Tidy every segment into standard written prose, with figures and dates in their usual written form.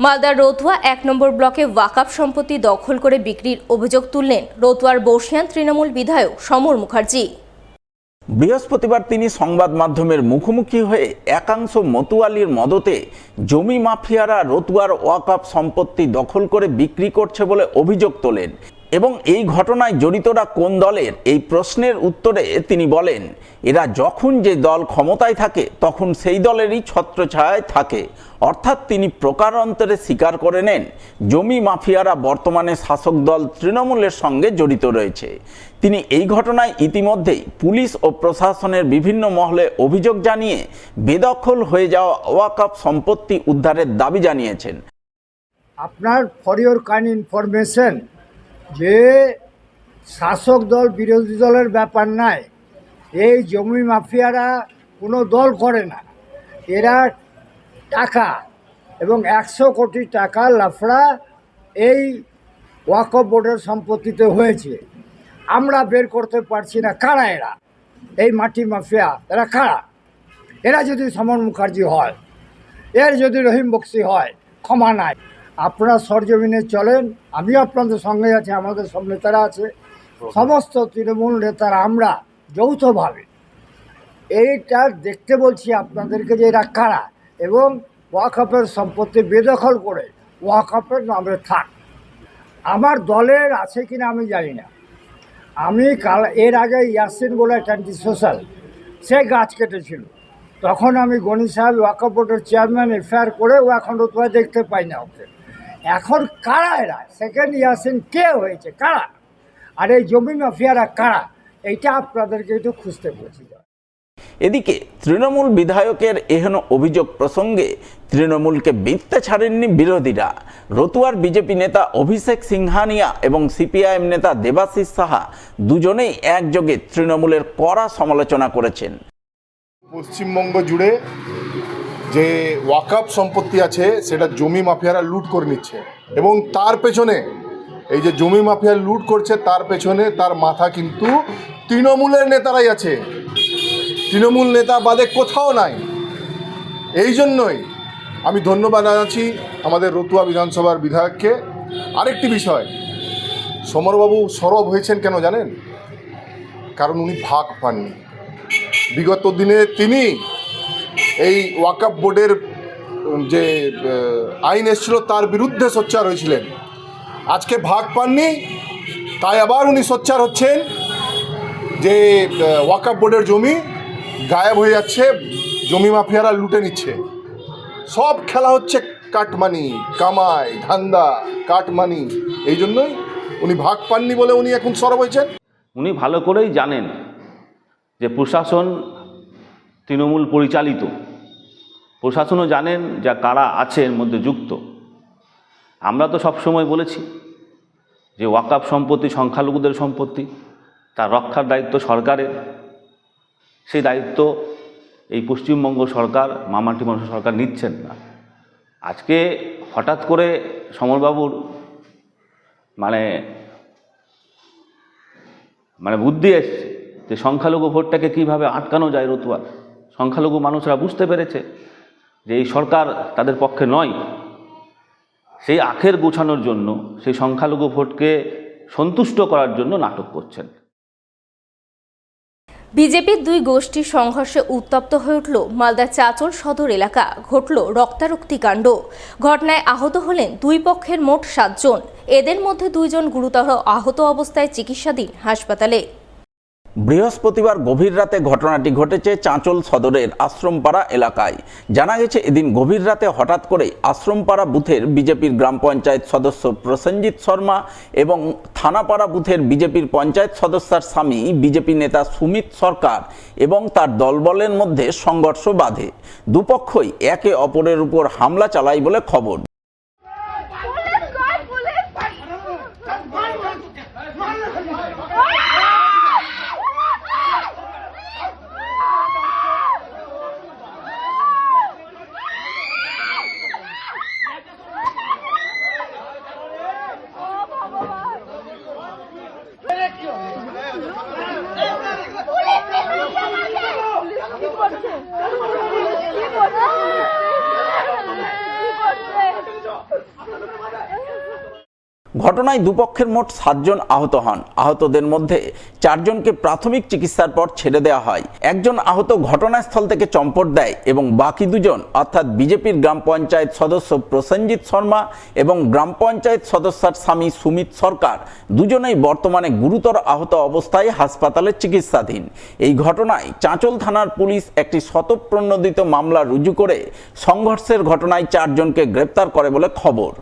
মালদার রতুয়া ১ নম্বর ব্লকে ওয়াকফ সম্পত্তি দখল করে বিক্রির অভিযোগ তুললেন রতুয়ার বর্ষিয়ান তৃণমূল বিধায়ক সমর মুখার্জি। বৃহস্পতিবার তিনি সংবাদ মাধ্যমের মুখোমুখি হয়ে একাংশ মতুয়ালির মদতে জমি মাফিয়ারা রতুয়ার ওয়াকফ সম্পত্তি দখল করে বিক্রি করছে বলে অভিযোগ তোলেন এবং এই ঘটনায় জড়িতরা কোন দলের এই প্রশ্নের উত্তরে তিনি বলেন, এরা যখন যে দল ক্ষমতায় থাকে তখন সেই দলেরই ছত্রছায়ায় থাকে। অর্থাৎ তিনি প্রকারান্তরে স্বীকার করে নেন জমি মাফিয়ারা বর্তমানে শাসক দল তৃণমূলের সঙ্গে জড়িত রয়েছে। তিনি এই ঘটনায় ইতিমধ্যেই পুলিশ ও প্রশাসনের বিভিন্ন মহলে অভিযোগ জানিয়ে বেদখল হয়ে যাওয়া ওয়াকফ সম্পত্তি উদ্ধারের দাবি জানিয়েছেন। আপনার ফর ইওর কাইন্ড ইনফরমেশন, যে শাসক দল বিরোধী দলের ব্যাপার নাই। এই জমি মাফিয়ারা কোনো দল করে না, এরা টাকা এবং ১০০ কোটি টাকা লাফড়া এই ওয়াকফ বোর্ডের সম্পত্তিতে হয়েছে। আমরা বের করতে পারছি না কারা এরা, এই মাটি মাফিয়া এরা কারা। এরা যদি সমর মুখার্জি হয়, এর যদি রহিম বক্সি হয়, ক্ষমা নাই। আপনারা সরজমিনে চলেন, আমিও আপনাদের সঙ্গে আছি, আমাদের সব নেতারা আছে, সমস্ত তৃণমূল নেতারা আমরা যৌথভাবে এইটা দেখতে বলছি আপনাদেরকে যে এরা কারা এবং ওয়াকফের সম্পত্তি বেদখল করে ওয়াকফের নামে থাক। আমার দলের আছে কিনা আমি জানি না। আমি এর আগে ইয়াসিন বলে একটা অ্যান্টি সোশ্যাল, সে গাছ কেটেছিল, তখন আমি গনি সাহেব ওয়াকফ বোর্ডের চেয়ারম্যান এফআইআর করে ও এখন রতুয়ায় দেখতে পাই না ওকে। এখন কারা এরা, সেকেন্ড ইয়াসিন কে হয়েছে, কারা, আর এই জমি মাফিয়ারা কারা, এইটা আপনাদেরকে একটু খুঁজতে বলছি। এদিকে তৃণমূল বিধায়কের এহেন অভিযোগ প্রসঙ্গে তৃণমূলকে বিত্তে ছাড়েননি বিরোধীরা। রতুয়ার বিজেপি নেতা অভিষেক সিংহানিয়া এবং সিপিআইএম নেতা দেবাশিস সাহা দুজনেই একযোগে তৃণমূলের কড়া সমালোচনা করেছেন। পশ্চিমবঙ্গ জুড়ে যে ওয়াকফ সম্পত্তি আছে সেটা জমি মাফিয়ারা লুট করে নিচ্ছে এবং তার পেছনে এই যে জমি মাফিয়া লুট করছে তার পেছনে তার মাথা কিন্তু তৃণমূলের নেতারাই আছে, তৃণমূল নেতা বাদে কোথাও নাই। এই জন্যই আমি ধন্যবাদ জানাচ্ছি আমাদের রতুয়া বিধানসভার বিধায়ককে। আরেকটি বিষয়, সমরবাবু সরব হয়েছেন কেন জানেন? কারণ উনি ভাগ পাননি। বিগত দিনে তিনি এই ওয়াকফ বোর্ডের যে আইন এসেছিল তার বিরুদ্ধে সোচ্চার হয়েছিলেন। আজকে ভাগ পাননি, তাই আবার উনি সোচ্চার হচ্ছেন যে ওয়াকফ বোর্ডের জমি গায়েব হয়ে যাচ্ছে, জমি মাফিয়ারা লুটে নিচ্ছে। সব খেলা হচ্ছে কাটমানি, কামাই, ধান্দা, কাটমানি। এই জন্যই উনি ভাগ পাননি বলে উনি এখন সরব হয়েছেন। উনি ভালো করেই জানেন যে প্রশাসন তৃণমূল পরিচালিত, প্রশাসনও জানেন যা কারা আছে এর মধ্যে যুক্ত। আমরা তো সবসময় বলেছি যে ওয়াকফ সম্পত্তি সংখ্যালঘুদের সম্পত্তি, তার রক্ষার দায়িত্ব সরকারের। সেই দায়িত্ব এই পশ্চিমবঙ্গ সরকার, মামাটি মানুষ সরকার নিচ্ছেন না। আজকে হঠাৎ করে সমরবাবুর মানে বুদ্ধি এসছে যে সংখ্যালঘু ভোটটাকে কীভাবে আটকানো যায়। রতুয়ার সংখ্যালঘু মানুষরা বুঝতে পেরেছে যে এই সরকার তাদের পক্ষে নয়। সেই আখের গোছানোর জন্য, সেই সংখ্যালঘু ভোটকে সন্তুষ্ট করার জন্য নাটক করছেন। বিজেপির দুই গোষ্ঠীর সংঘর্ষে উত্তপ্ত হয়ে উঠল মালদার চাচল সদর এলাকা। ঘটল রক্তারক্তি কাণ্ড। ঘটনায় আহত হলেন দুই পক্ষের মোট 7 জন। এদের মধ্যে 2 জন গুরুতর আহত অবস্থায় চিকিৎসাধীন হাসপাতালে। বৃহস্পতিবার গভীর রাতে ঘটনাটি ঘটেছে চাঁচল সদরের আশ্রমপাড়া এলাকায়। জানা গেছে এদিন গভীর রাতে হঠাৎ করে আশ্রমপাড়া বুথের বিজেপির গ্রাম পঞ্চায়েত সদস্য প্রসেনজিৎ শর্মা এবং থানাপাড়া বুথের বিজেপির পঞ্চায়েত সদস্যার স্বামী বিজেপি নেতা সুমিত সরকার এবং তার দলবলের মধ্যে সংঘর্ষ বাধে। দুপক্ষই একে অপরের উপর হামলা চালায় বলে খবর। ঘটনায় দুপক্ষের মোট 7 জন আহত হন। আহতদের মধ্যে 4 জনকে প্রাথমিক চিকিৎসার পর ছেড়ে দেওয়া হয়। একজন আহত ঘটনাস্থল থেকে চম্পট দেয় এবং বাকি 2 জন অর্থাৎ বিজেপির গ্রাম পঞ্চায়েত সদস্য প্রসেনজিৎ শর্মা এবং গ্রাম পঞ্চায়েত সদস্যার স্বামী সুমিত সরকার দুজনেই বর্তমানে গুরুতর আহত অবস্থায় হাসপাতালে চিকিৎসাধীন। এই ঘটনায় চাঁচল থানার পুলিশ একটি স্বতঃপ্রণোদিত মামলা রুজু করে সংঘর্ষের ঘটনায় 4 জনকে গ্রেপ্তার করে বলে খবর।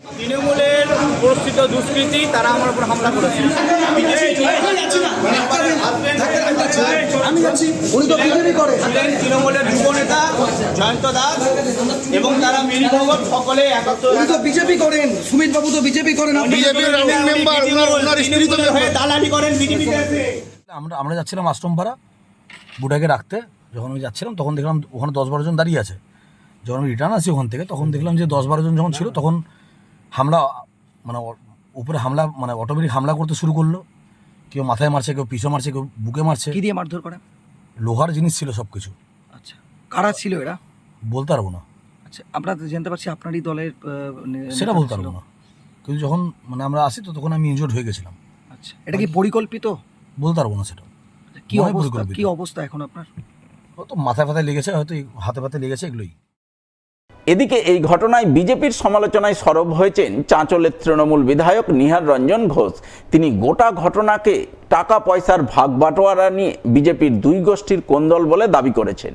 তৃণমূলের প্রস্তুত দুষ্কৃতী তারা আমার উপর হামলা করেছে। তৃণমূলের যুব নেতা জয়ন্ত দাস এবং তারা মিলিভগত সকলে বিজেপি করেন, সুমিত বাবু তো বিজেপি করেন, দালালি করেন বিজেপিতে। আমরা যাচ্ছিলাম আশ্রমপাড়া বুটাকে রাখতে, যখন আমি যাচ্ছিলাম তখন দেখলাম ওখানে 10-12 জন দাঁড়িয়ে আছে। যখন আমি রিটার্ন আসি ওখান থেকে তখন দেখলাম যে 10-12 জন যখন ছিল তখন হামলা মানে উপরে হামলা মানে অটোমেটিক হামলা করতে শুরু করলো। কেউ মাথায় মারছে, কেউ পিছু মারছে, কেউ বুকে মারছে। কি দিয়ে মারধর করে? লোহার জিনিস ছিল সব কিছু। আচ্ছা, কারা ছিল এরা বলতে পারবো না। আচ্ছা, আমরা তো জানতে পারছি আপনারই দলের সেটা বলতে পারবো না, কিন্তু যখন মানে আমরা আসি তো তখন আমি ইনজোর্ড হয়ে গেছিলাম। আচ্ছা, এটা কি পরিকল্পিত? বলতে পারবো না সেটা। কি অবস্থা, কি অবস্থা এখন আপনার? হয়তো মাথায় ফাথায় লেগেছে, হয়তো হাতে পাতে লেগেছে, এগুলোই। এদিকে এই ঘটনায় বিজেপির সমালোচনায় সরব হয়েছেন চাঁচলের তৃণমূল বিধায়ক নিহার রঞ্জন ঘোষ। তিনি গোটা ঘটনাকে টাকা পয়সার ভাগ বাটোয়ারা নিয়ে বিজেপির 2 গোষ্ঠীর কোন্দল বলে দাবি করেছেন।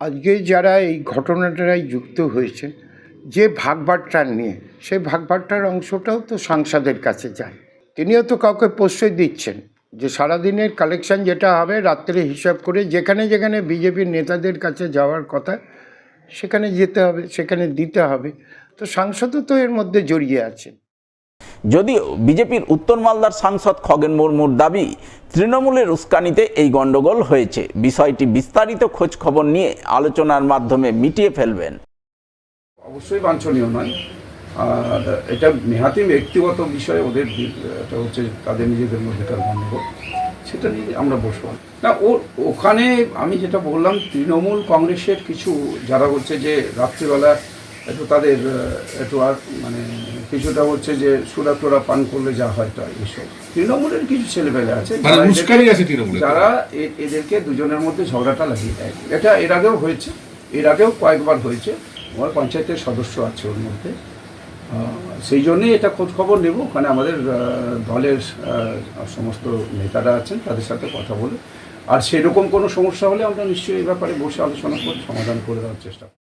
আজকে যারা এই ঘটনাটায় যুক্ত হয়েছে, যে ভাগবাট্টার নিয়ে, সেই ভাগবাট্টার অংশটাও তো সাংসদের কাছে যায়। তিনিও তো কাউকে প্রশ্রয় দিচ্ছেন যে সারাদিনের কালেকশন যেটা হবে রাত্রে হিসাব করে যেখানে যেখানে বিজেপির নেতাদের কাছে যাওয়ার কথা সেখানে যেতে হবে, সেখানে দিতে হবে। তো সাংসদও তো এর মধ্যে জড়িয়ে আছেন। যদিও বিজেপির উত্তর মালদার সাংসদ খগেন মুর্মুর দাবি তৃণমূলের উস্কানিতে এই গন্ডগোল হয়েছে। বিষয়টি বিস্তারিত খোঁজ খবর নিয়ে আলোচনার মাধ্যমে মিটিয়ে ফেলবেন। অবশ্যই বাঞ্ছনীয় নয়, আর এটা নেহাতি ব্যক্তিগত বিষয়, ওদের এটা হচ্ছে তাদের নিজেদের মধ্যেকার গন্ডগোল, সেটা নিয়ে আমরা বসবো না। ওখানে আমি যেটা বললাম, তৃণমূল কংগ্রেসের কিছু যারা হচ্ছে যে রাত্রিবেলা একটু তাদের একটু আর মানে কিছুটা হচ্ছে যে সুরা টোরা পান করলে যা হয় তা এইসব তৃণমূলের কিছু ছেলেপেলে আছে যারা এদেরকে দুজনের মধ্যে ঝগড়াটা লাগিয়ে দেয়। এটা এর আগেও হয়েছে, এর আগেও কয়েকবার হয়েছে। আমার পঞ্চায়েতের সদস্য আছে ওর মধ্যে, সেই জন্যই এটা খোঁজ খবর নেব। ওখানে আমাদের দলের সমস্ত নেতারা আছেন, তাদের সাথে কথা বলে, আর সেরকম কোনো সমস্যা হলে আমরা নিশ্চয়ই এই ব্যাপারে বসে আলোচনা করে সমাধান করে দেওয়ার চেষ্টা করব।